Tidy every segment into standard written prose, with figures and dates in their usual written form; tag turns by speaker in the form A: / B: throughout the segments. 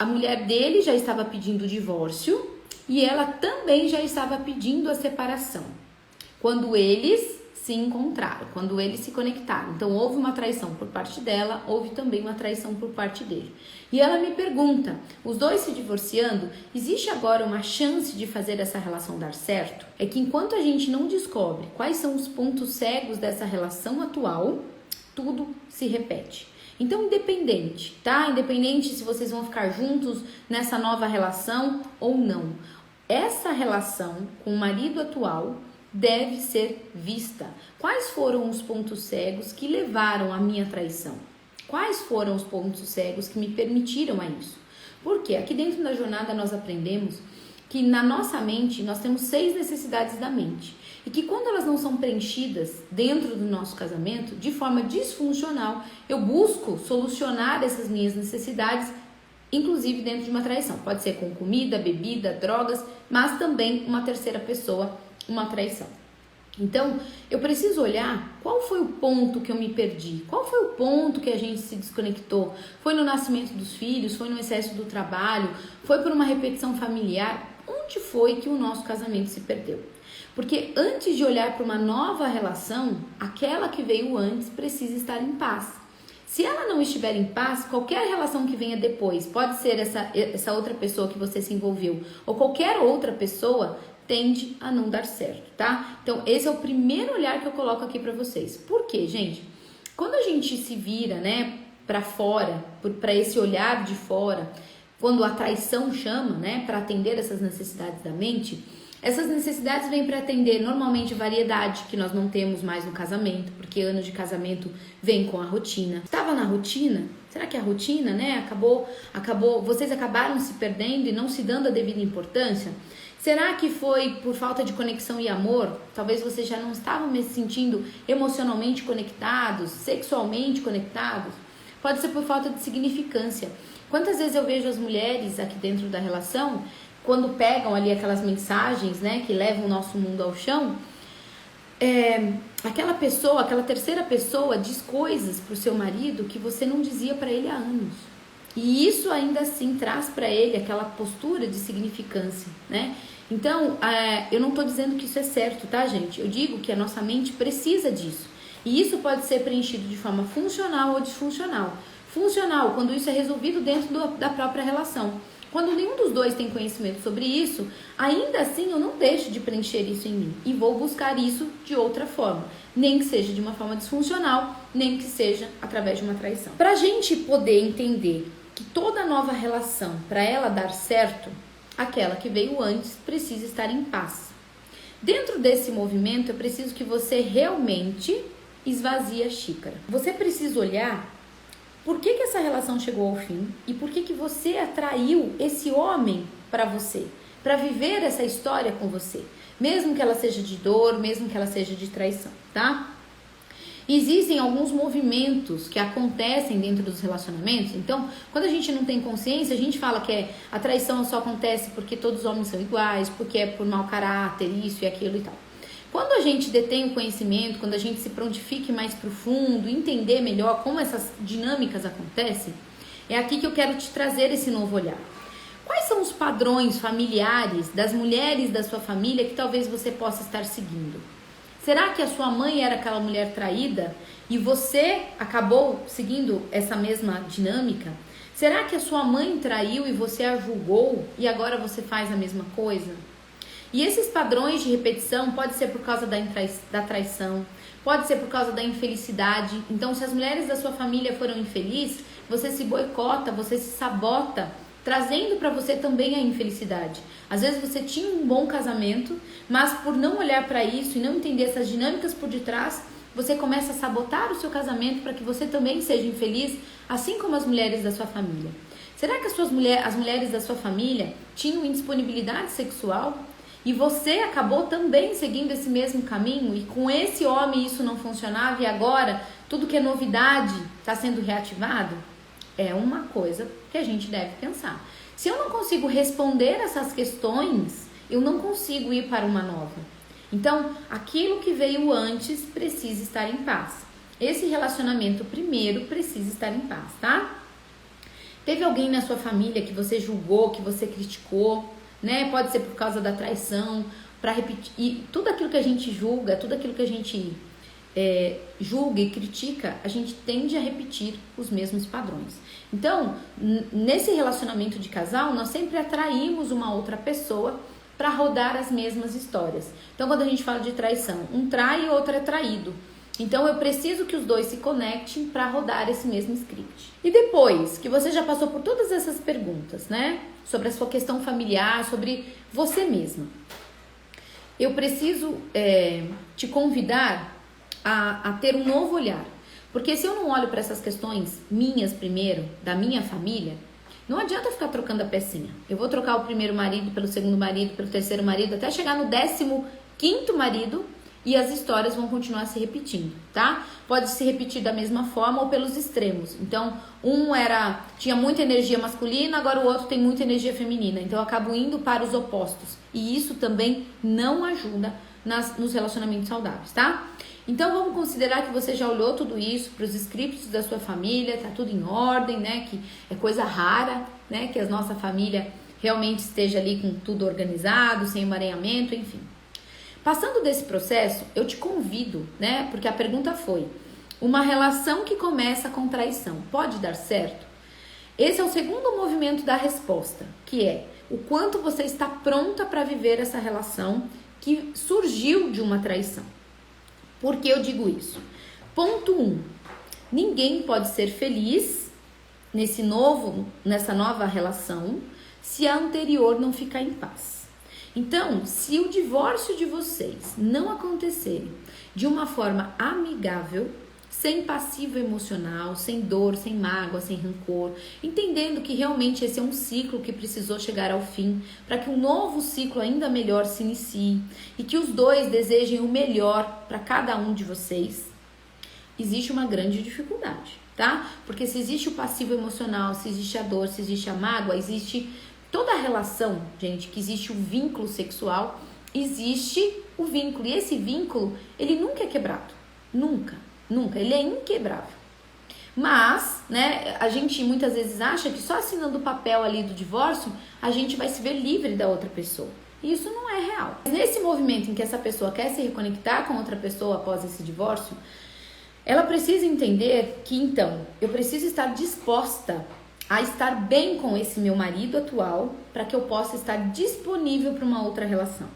A: a mulher dele já estava pedindo o divórcio e ela também já estava pedindo a separação. Quando eles se encontraram, quando eles se conectaram. Então, houve uma traição por parte dela, houve também uma traição por parte dele. E ela me pergunta, os dois se divorciando, existe agora uma chance de fazer essa relação dar certo? É que enquanto a gente não descobre quais são os pontos cegos dessa relação atual, tudo se repete. Então, independente, tá? Independente se vocês vão ficar juntos nessa nova relação ou não. Essa relação com o marido atual deve ser vista. Quais foram os pontos cegos que levaram à minha traição? Quais foram os pontos cegos que me permitiram a isso? Porque aqui dentro da jornada nós aprendemos que na nossa mente nós temos 6 necessidades da mente. E que quando elas não são preenchidas dentro do nosso casamento, de forma disfuncional, eu busco solucionar essas minhas necessidades, inclusive dentro de uma traição. Pode ser com comida, bebida, drogas, mas também uma terceira pessoa, uma traição. Então, eu preciso olhar qual foi o ponto que eu me perdi, qual foi o ponto que a gente se desconectou. Foi no nascimento dos filhos, foi no excesso do trabalho, foi por uma repetição familiar. Onde foi que o nosso casamento se perdeu? Porque antes de olhar para uma nova relação, aquela que veio antes precisa estar em paz. Se ela não estiver em paz, qualquer relação que venha depois, pode ser essa outra pessoa que você se envolveu, ou qualquer outra pessoa, tende a não dar certo, tá? Então, esse é o primeiro olhar que eu coloco aqui pra vocês. Por quê, gente? Quando a gente se vira, né, pra fora, pra esse olhar de fora, quando a traição chama, né, pra atender essas necessidades da mente, essas necessidades vêm para atender normalmente variedade que nós não temos mais no casamento, porque anos de casamento vem com a rotina. Estava na rotina? Será que a rotina, né, acabou, vocês acabaram se perdendo e não se dando a devida importância? Será que foi por falta de conexão e amor? Talvez vocês já não estavam se sentindo emocionalmente conectados, sexualmente conectados? Pode ser por falta de significância. Quantas vezes eu vejo as mulheres aqui dentro da relação, quando pegam ali aquelas mensagens, né, que levam o nosso mundo ao chão, aquela pessoa, aquela terceira pessoa diz coisas pro seu marido que você não dizia para ele há anos. E isso ainda assim traz para ele aquela postura de significância, né? Então, eu não tô dizendo que isso é certo, tá, gente? Eu digo que a nossa mente precisa disso. E isso pode ser preenchido de forma funcional ou disfuncional. Funcional, quando isso é resolvido dentro da própria relação. Quando nenhum dos dois tem conhecimento sobre isso, ainda assim eu não deixo de preencher isso em mim e vou buscar isso de outra forma, nem que seja de uma forma disfuncional, nem que seja através de uma traição. Para a gente poder entender que toda nova relação, para ela dar certo, aquela que veio antes precisa estar em paz. Dentro desse movimento, eu preciso que você realmente esvazie a xícara. Você precisa olhar por que essa relação chegou ao fim e por que você atraiu esse homem para você, para viver essa história com você, mesmo que ela seja de dor, mesmo que ela seja de traição, tá? Existem alguns movimentos que acontecem dentro dos relacionamentos. Então, quando a gente não tem consciência, a gente fala que a traição só acontece porque todos os homens são iguais, porque é por mau caráter, isso e aquilo e tal. Quando a gente detém o conhecimento, quando a gente se prontifique mais profundo, entender melhor como essas dinâmicas acontecem, é aqui que eu quero te trazer esse novo olhar. Quais são os padrões familiares das mulheres da sua família que talvez você possa estar seguindo? Será que a sua mãe era aquela mulher traída e você acabou seguindo essa mesma dinâmica? Será que a sua mãe traiu e você a julgou e agora você faz a mesma coisa? E esses padrões de repetição pode ser por causa da traição, pode ser por causa da infelicidade. Então, se as mulheres da sua família foram infelizes, você se boicota, você se sabota, trazendo para você também a infelicidade. Às vezes você tinha um bom casamento, mas por não olhar para isso e não entender essas dinâmicas por detrás, você começa a sabotar o seu casamento para que você também seja infeliz, assim como as mulheres da sua família. Será que as mulheres da sua família tinham indisponibilidade sexual? E você acabou também seguindo esse mesmo caminho e com esse homem isso não funcionava e agora tudo que é novidade está sendo reativado? É uma coisa que a gente deve pensar. Se eu não consigo responder essas questões, eu não consigo ir para uma nova. Então, aquilo que veio antes precisa estar em paz. Esse relacionamento primeiro precisa estar em paz, tá? Teve alguém na sua família que você julgou, que você criticou, né? Pode ser por causa da traição, para repetir. E tudo aquilo que a gente julga, tudo aquilo que a gente julga e critica, a gente tende a repetir os mesmos padrões. Então, nesse relacionamento de casal, nós sempre atraímos uma outra pessoa para rodar as mesmas histórias. Então, quando a gente fala de traição, um trai e o outro é traído. Então, eu preciso que os dois se conectem para rodar esse mesmo script. E depois que você já passou por todas essas perguntas, né? Sobre a sua questão familiar, sobre você mesma. Eu preciso te convidar a ter um novo olhar. Porque se eu não olho para essas questões minhas primeiro, da minha família, não adianta ficar trocando a pecinha. Eu vou trocar o primeiro marido pelo segundo marido, pelo terceiro marido, até chegar no 15º marido e as histórias vão continuar se repetindo, tá? Pode se repetir da mesma forma ou pelos extremos. Então, tinha muita energia masculina, agora o outro tem muita energia feminina. Então, eu acabo indo para os opostos. E isso também não ajuda nos relacionamentos saudáveis, tá? Então, vamos considerar que você já olhou tudo isso para os scripts da sua família, tá tudo em ordem, né? Que é coisa rara, né? Que a nossa família realmente esteja ali com tudo organizado, sem emaranhamento, enfim. Passando desse processo, eu te convido, né? Porque a pergunta foi: uma relação que começa com traição pode dar certo? Esse é o segundo movimento da resposta, que é o quanto você está pronta para viver essa relação que surgiu de uma traição. Por que eu digo isso? Ponto 1. Ninguém pode ser feliz nessa nova relação se a anterior não ficar em paz. Então, se o divórcio de vocês não acontecer de uma forma amigável, sem passivo emocional, sem dor, sem mágoa, sem rancor, entendendo que realmente esse é um ciclo que precisou chegar ao fim, para que um novo ciclo ainda melhor se inicie e que os dois desejem o melhor para cada um de vocês, existe uma grande dificuldade, tá? Porque se existe o passivo emocional, se existe a dor, se existe a mágoa, existe toda a relação, gente, que existe o vínculo sexual, existe o vínculo. E esse vínculo, ele nunca é quebrado. Nunca. Ele é inquebrável. Mas, né, a gente muitas vezes acha que só assinando o papel ali do divórcio, a gente vai se ver livre da outra pessoa. E isso não é real. Nesse movimento em que essa pessoa quer se reconectar com outra pessoa após esse divórcio, ela precisa entender que, então, eu preciso estar disposta a estar bem com esse meu marido atual para que eu possa estar disponível para uma outra relação.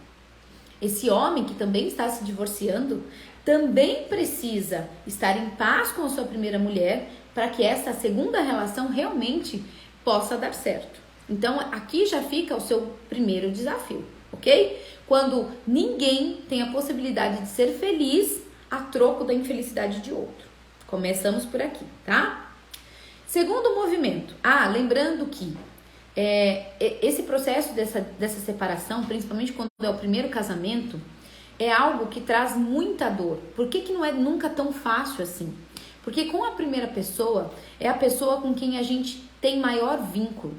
A: Esse homem que também está se divorciando também precisa estar em paz com a sua primeira mulher para que essa segunda relação realmente possa dar certo. Então, aqui já fica o seu primeiro desafio, ok? Quando ninguém tem a possibilidade de ser feliz a troco da infelicidade de outro. Começamos por aqui, tá? Segundo movimento. Lembrando que esse processo dessa separação, principalmente quando é o primeiro casamento, é algo que traz muita dor. Por que não é nunca tão fácil assim? Porque com a primeira pessoa, é a pessoa com quem a gente tem maior vínculo.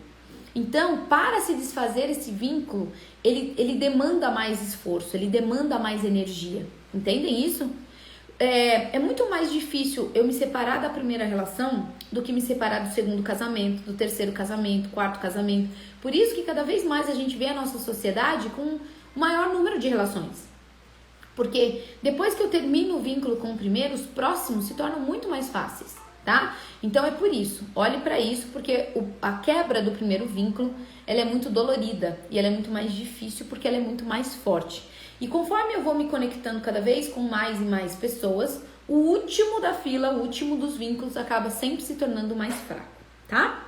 A: Então, para se desfazer esse vínculo, ele demanda mais esforço, ele demanda mais energia. Entendem isso? É muito mais difícil eu me separar da primeira relação do que me separar do segundo casamento, do terceiro casamento, quarto casamento. Por isso que cada vez mais a gente vê a nossa sociedade com um maior número de relações. Porque depois que eu termino o vínculo com o primeiro, os próximos se tornam muito mais fáceis, tá? Então é por isso, olhe para isso, porque a quebra do primeiro vínculo, ela é muito dolorida e ela é muito mais difícil porque ela é muito mais forte. E conforme eu vou me conectando cada vez com mais e mais pessoas, o último da fila, o último dos vínculos acaba sempre se tornando mais fraco, tá?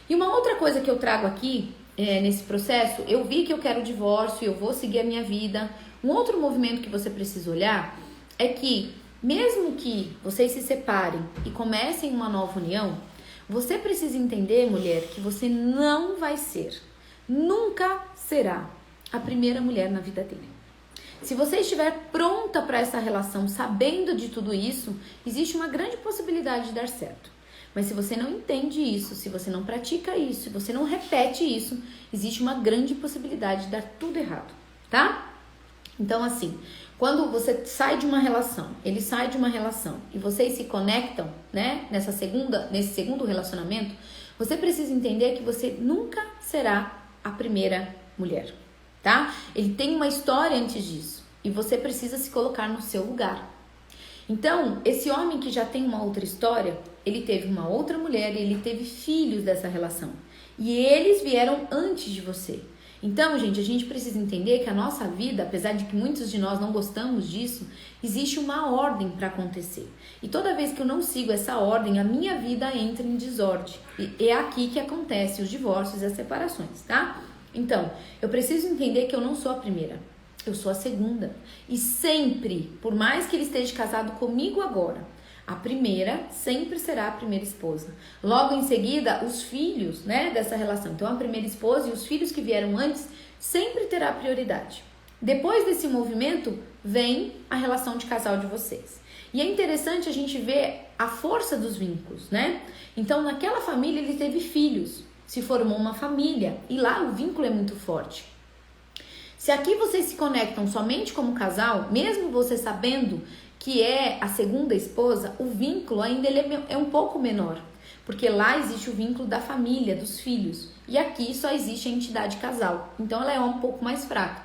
A: E uma outra coisa que eu trago aqui nesse processo, eu vi que eu quero o divórcio, eu vou seguir a minha vida. Um outro movimento que você precisa olhar é que, mesmo que vocês se separem e comecem uma nova união, você precisa entender, mulher, que você não vai ser, nunca será a primeira mulher na vida dele. Se você estiver pronta para essa relação, sabendo de tudo isso, existe uma grande possibilidade de dar certo. Mas se você não entende isso, se você não pratica isso, se você não repete isso, existe uma grande possibilidade de dar tudo errado, tá? Então, assim, quando você sai de uma relação, ele sai de uma relação e vocês se conectam, né, nesse segundo relacionamento, Você precisa entender que você nunca será a primeira mulher, tá? Ele tem uma história antes disso e você precisa se colocar no seu lugar. Então, esse homem que já tem uma outra história, ele teve uma outra mulher e ele teve filhos dessa relação. E eles vieram antes de você. Então, gente, a gente precisa entender que a nossa vida, apesar de que muitos de nós não gostamos disso, existe uma ordem para acontecer. E toda vez que eu não sigo essa ordem, a minha vida entra em desordem. E é aqui que acontecem os divórcios e as separações, tá? Então, eu preciso entender que eu não sou a primeira, eu sou a segunda. E sempre, por mais que ele esteja casado comigo agora, a primeira sempre será a primeira esposa. Logo em seguida, os filhos, né, dessa relação. Então, a primeira esposa e os filhos que vieram antes sempre terá prioridade. Depois desse movimento, vem a relação de casal de vocês. E é interessante a gente ver a força dos vínculos, né? Então, naquela família, ele teve filhos. Se formou uma família. E lá o vínculo é muito forte. Se aqui vocês se conectam somente como casal, mesmo você sabendo que é a segunda esposa, o vínculo ainda ele é um pouco menor, porque lá existe o vínculo da família, dos filhos, e aqui só existe a entidade casal, então ela é um pouco mais fraca.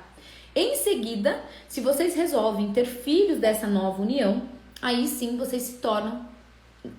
A: Em seguida, se vocês resolvem ter filhos dessa nova união, aí sim vocês se tornam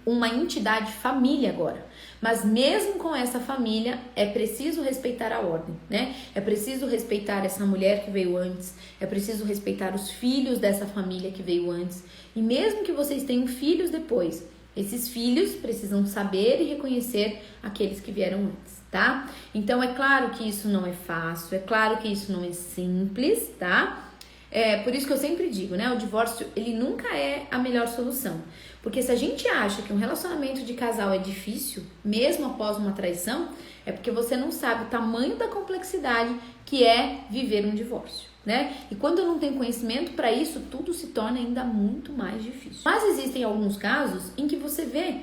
A: uma entidade família agora. Mas mesmo com essa família, é preciso respeitar a ordem, né? É preciso respeitar essa mulher que veio antes, é preciso respeitar os filhos dessa família que veio antes. E mesmo que vocês tenham filhos depois, esses filhos precisam saber e reconhecer aqueles que vieram antes, tá? Então é claro que isso não é fácil, é claro que isso não é simples, tá? É por isso que eu sempre digo, né? O divórcio, ele nunca é a melhor solução. Porque se a gente acha que um relacionamento de casal é difícil, mesmo após uma traição, é porque você não sabe o tamanho da complexidade que é viver um divórcio, né? E quando eu não tenho conhecimento para isso, tudo se torna ainda muito mais difícil. Mas existem alguns casos em que você vê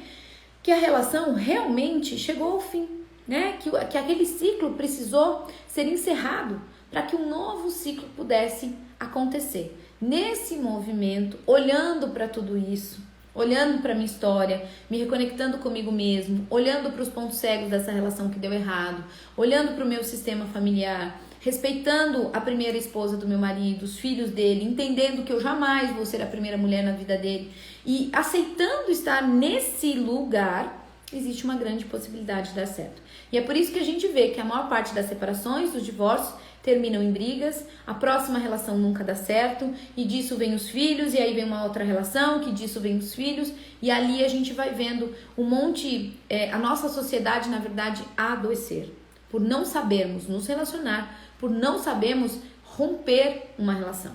A: que a relação realmente chegou ao fim, né? Que aquele ciclo precisou ser encerrado para que um novo ciclo pudesse acontecer. Nesse movimento, olhando para tudo isso, olhando para minha história, me reconectando comigo mesmo, olhando para os pontos cegos dessa relação que deu errado, olhando para o meu sistema familiar, respeitando a primeira esposa do meu marido, os filhos dele, entendendo que eu jamais vou ser a primeira mulher na vida dele e aceitando estar nesse lugar, existe uma grande possibilidade de dar certo. E é por isso que a gente vê que a maior parte das separações, dos divórcios, terminam em brigas, a próxima relação nunca dá certo, e disso vem os filhos, e aí vem uma outra relação, que disso vem os filhos, e ali a gente vai vendo um monte, a nossa sociedade, na verdade, a adoecer, por não sabermos nos relacionar, por não sabermos romper uma relação.